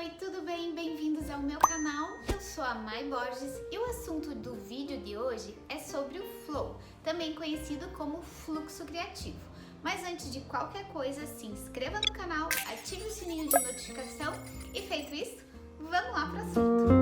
Oi, tudo bem? Bem-vindos ao meu canal. Eu sou a Mai Borges e o assunto do vídeo de hoje é sobre o flow, também conhecido como fluxo criativo. Mas antes de qualquer coisa, se inscreva no canal, ative o sininho de notificação e feito isso, vamos lá para o assunto.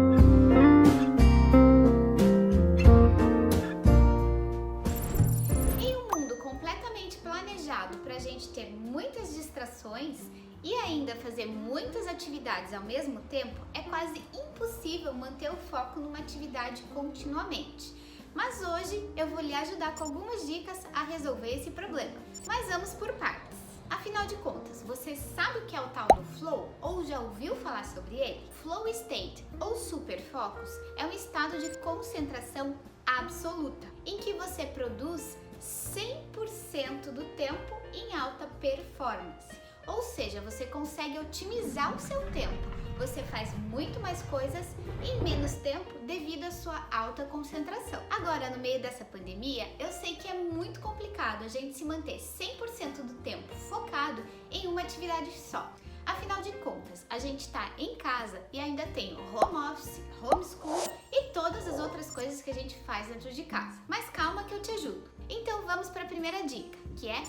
Em um mundo completamente planejado para a gente ter muitas distrações e ainda fazer muitas atividades ao mesmo tempo, é quase impossível manter o foco numa atividade continuamente. Mas hoje eu vou lhe ajudar com algumas dicas a resolver esse problema. Mas vamos por partes. Afinal de contas, você sabe o que é o tal do flow ou já ouviu falar sobre ele? Flow state ou super focus é um estado de concentração absoluta, em que você produz 100% do tempo em alta performance. Ou seja, você consegue otimizar o seu tempo. Você faz muito mais coisas em menos tempo devido à sua alta concentração. Agora, no meio dessa pandemia, eu sei que é muito complicado a gente se manter 100% do tempo focado em uma atividade só. Afinal de contas, a gente está em casa e ainda tem o home office, homeschool e todas as outras coisas que a gente faz dentro de casa. Mas calma que eu te ajudo. Então vamos para a primeira dica, que é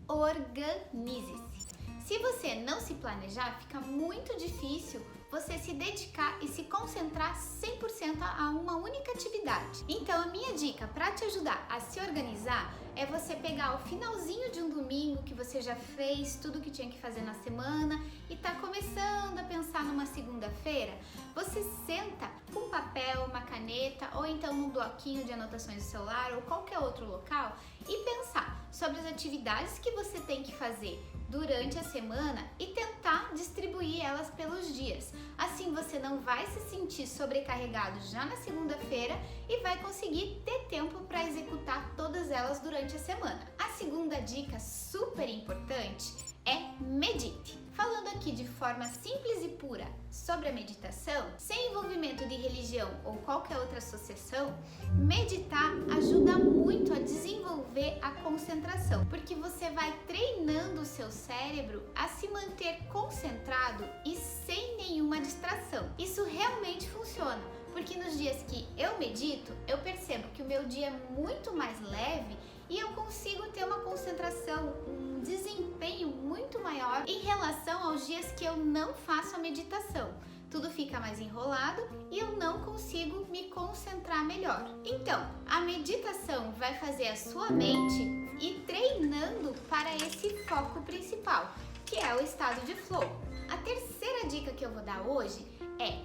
organize-se. Se você não se planejar, fica muito difícil você se dedicar e se concentrar 100% a uma única atividade. Então a minha dica para te ajudar a se organizar é você pegar o finalzinho de um domingo que você já fez tudo que tinha que fazer na semana e tá começando a pensar numa segunda-feira, você senta com um papel, uma caneta ou então num bloquinho de anotações do celular ou qualquer outro local e pensar sobre as atividades que você tem que fazer durante a semana e tentar distribuir elas pelos dias. Assim você não vai se sentir sobrecarregado já na segunda-feira e vai conseguir ter tempo para executar todas elas durante a semana. A segunda dica super importante é medite. Falando aqui de forma simples e pura sobre a meditação, sem envolvimento de religião ou qualquer outra associação, meditar ajuda muito a desenvolver a concentração, porque você vai treinando o seu cérebro a se manter concentrado e sem nenhuma distração. Isso realmente funciona, porque nos dias que eu medito, eu percebo que o meu dia é muito mais leve e eu consigo ter uma concentração, um desempenho muito maior em relação aos dias que eu não faço a meditação. Tudo fica mais enrolado e eu não consigo me concentrar melhor. Então, a meditação vai fazer a sua mente ir treinando para esse foco principal, que é o estado de flow. A terceira dica que eu vou dar hoje é: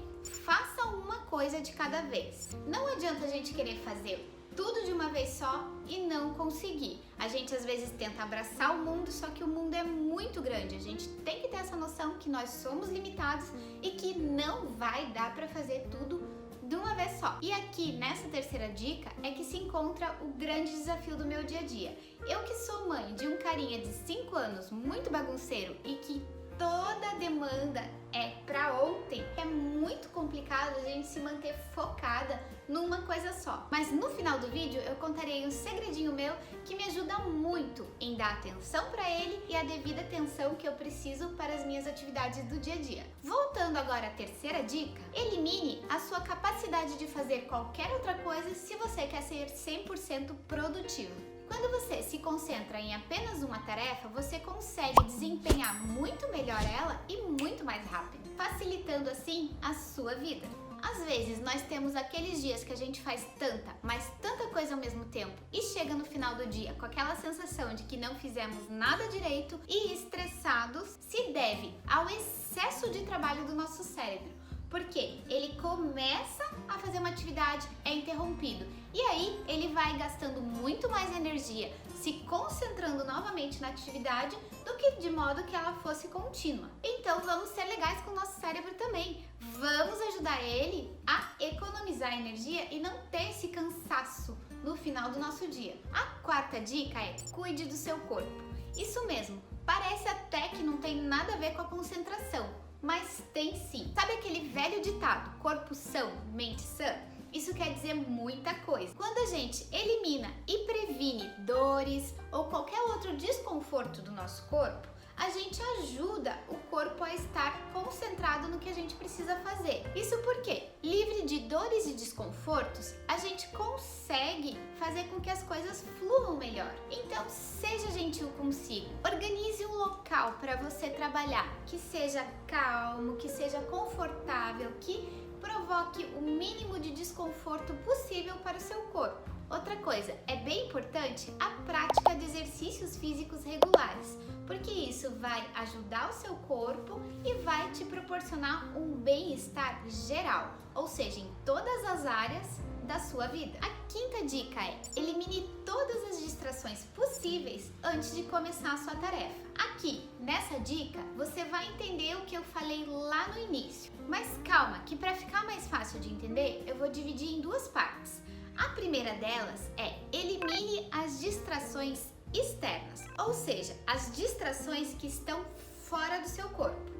faça uma coisa de cada vez. Não adianta a gente querer fazer tudo de uma vez só e não conseguir. A gente às vezes tenta abraçar o mundo, só que o mundo é muito grande. A gente tem que ter essa noção que nós somos limitados e que não vai dar para fazer tudo de uma vez só. E aqui nessa terceira dica é que se encontra o grande desafio do meu dia a dia. Eu que sou mãe de um carinha de 5 anos muito bagunceiro e que toda a demanda é para ontem, é muito complicado a gente se manter focada numa coisa só. Mas no final do vídeo eu contarei um segredinho meu que me ajuda muito em dar atenção para ele e a devida atenção que eu preciso para as minhas atividades do dia a dia. Voltando agora à terceira dica, elimine a sua capacidade de fazer qualquer outra coisa se você quer ser 100% produtivo. Quando você se concentra em apenas uma tarefa, você consegue desempenhar muito melhor ela e muito mais rápido, facilitando assim a sua vida. Às vezes nós temos aqueles dias que a gente faz tanta, mas tanta coisa ao mesmo tempo e chega no final do dia com aquela sensação de que não fizemos nada direito e estressados, se deve ao excesso de trabalho do nosso cérebro. Porque ele começa a fazer uma atividade, é interrompido. E aí ele vai gastando muito mais energia, se concentrando novamente na atividade, do que de modo que ela fosse contínua. Então vamos ser legais com o nosso cérebro também. Vamos ajudar ele a economizar energia e não ter esse cansaço no final do nosso dia. A quarta dica é: cuide do seu corpo. Isso mesmo, parece até que não tem nada a ver com a concentração, mas tem sim. Sabe aquele velho ditado, corpo são, mente sã? Isso quer dizer muita coisa. Quando a gente elimina e previne dores ou qualquer outro desconforto do nosso corpo, a gente ajuda o corpo a estar concentrado no que a gente precisa fazer. Isso porque, livre de dores e desconfortos, a gente consegue fazer com que as coisas fluam melhor. Então, seja gentil consigo. Organize um local para você trabalhar que seja calmo, que seja confortável, que provoque o mínimo de desconforto possível para o seu corpo. Outra coisa, é bem importante a prática de exercícios físicos regulares, porque isso vai ajudar o seu corpo e vai te proporcionar um bem-estar geral, ou seja, em todas as áreas da sua vida. A quinta dica é: elimine todas as distrações possíveis antes de começar a sua tarefa. Aqui, nessa dica, você vai entender o que eu falei lá no início. Mas calma, que para ficar mais fácil de entender, eu vou dividir em duas partes. A primeira delas é: elimine as distrações externas, ou seja, as distrações que estão fora do seu corpo,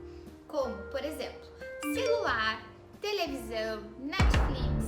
como, por exemplo, celular, televisão, Netflix,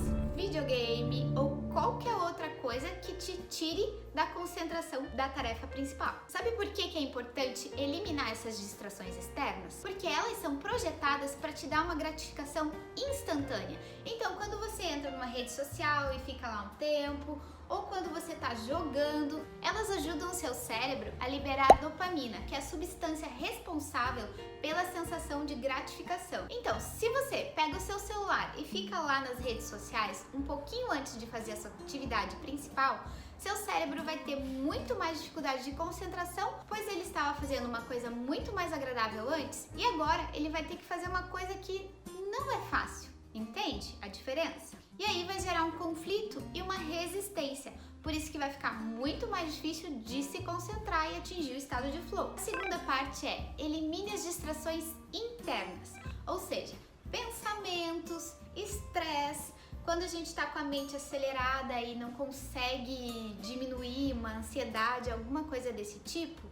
videogame ou qualquer outra coisa que te tire da concentração da tarefa principal. Sabe por que é importante eliminar essas distrações externas? Porque elas são projetadas para te dar uma gratificação instantânea. Então, quando você entra numa rede social e fica lá um tempo, ou quando você está jogando, elas ajudam o seu cérebro a liberar dopamina, que é a substância responsável pela sensação de gratificação. Então, se você pega o seu celular e fica lá nas redes sociais um pouquinho antes de fazer a sua atividade principal, seu cérebro vai ter muito mais dificuldade de concentração, pois ele estava fazendo uma coisa muito mais agradável antes e agora ele vai ter que fazer uma coisa que não é fácil. Entende a diferença? E aí vai gerar um conflito e uma resistência. Por isso que vai ficar muito mais difícil de se concentrar e atingir o estado de flow. A segunda parte é: elimine as distrações internas, ou seja, pensamentos, estresse. Quando a gente está com a mente acelerada e não consegue diminuir uma ansiedade, alguma coisa desse tipo,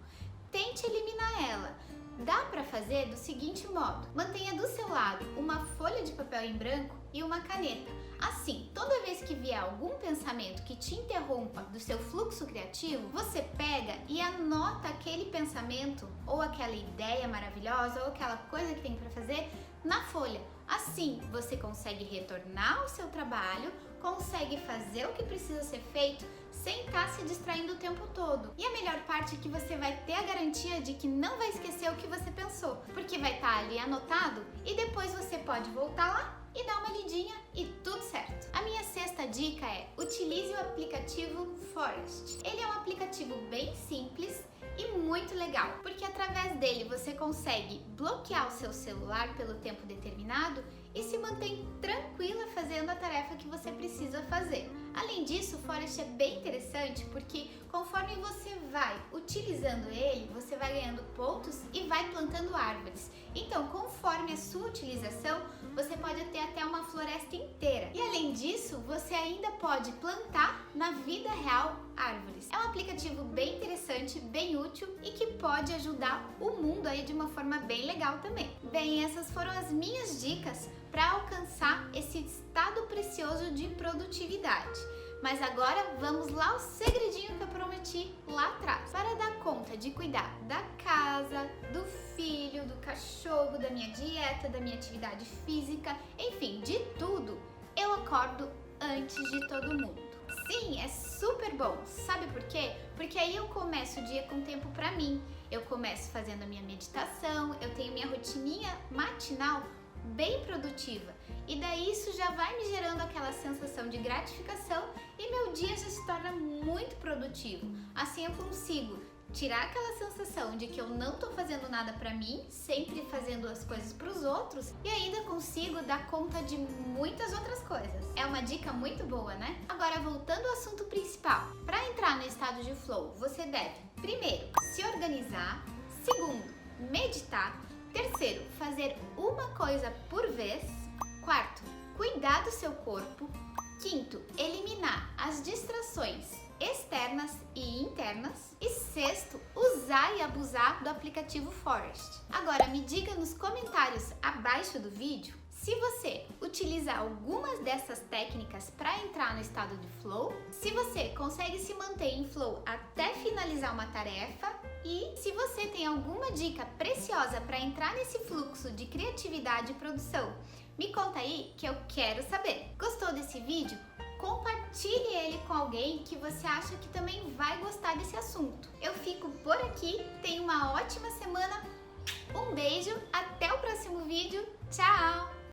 tente eliminar ela. Dá para fazer do seguinte modo: mantenha do seu lado uma folha de papel em branco e uma caneta. Assim, toda vez que vier algum pensamento que te interrompa do seu fluxo criativo, você pega e anota aquele pensamento ou aquela ideia maravilhosa ou aquela coisa que tem para fazer na folha. Assim, você consegue retornar ao seu trabalho, consegue fazer o que precisa ser feito sem estar se distraindo o tempo todo. E a melhor parte é que você vai ter a garantia de que não vai esquecer o que você pensou, porque vai estar ali anotado e depois você pode voltar lá e dar uma lidinha e tudo certo. A minha sexta dica é: utilize o aplicativo Forest. Ele é um aplicativo bem simples e muito legal, porque através dele você consegue bloquear o seu celular pelo tempo determinado e se mantém tranquila fazendo a tarefa que você precisa fazer. Além disso, o Forest é bem interessante porque conforme você vai utilizando ele, você vai ganhando pontos e vai plantando árvores. Então, conforme a sua utilização, você pode ter até uma floresta inteira. E além disso, você ainda pode plantar na vida real árvores. É um aplicativo bem interessante, bem útil e que pode ajudar o mundo aí de uma forma bem legal também. Bem, essas foram as minhas dicas para alcançar esse estado precioso de produtividade. Mas agora vamos lá ao segredinho que eu prometi lá atrás. Para dar conta de cuidar da casa, do filho, do cachorro, da minha dieta, da minha atividade física, enfim, de tudo, eu acordo antes de todo mundo. Sim, é super bom. Sabe por quê? Porque aí eu começo o dia com tempo para mim. Eu começo fazendo a minha meditação, eu tenho minha rotininha matinal bem produtiva. E daí isso já vai me gerando aquela sensação de gratificação e meu dia já se torna muito produtivo. Assim eu consigo tirar aquela sensação de que eu não tô fazendo nada pra mim, sempre fazendo as coisas pros outros, e ainda consigo dar conta de muitas outras coisas. É uma dica muito boa, né? Agora, voltando ao assunto principal. Para entrar no estado de flow, você deve, primeiro, se organizar, segundo, meditar, terceiro, fazer uma coisa por vez, quarto, cuidar do seu corpo, quinto, eliminar as distrações externas e internas, e sexto, usar e abusar do aplicativo Forest. Agora me diga nos comentários abaixo do vídeo se você utilizar algumas dessas técnicas para entrar no estado de flow, se você consegue se manter em flow até finalizar uma tarefa E se você tem alguma dica preciosa para entrar nesse fluxo de criatividade e produção, me conta aí que eu quero saber. Gostou desse vídeo? Compartilhe ele com alguém que você acha que também vai gostar desse assunto. Eu fico por aqui, tenha uma ótima semana, um beijo, até o próximo vídeo, tchau!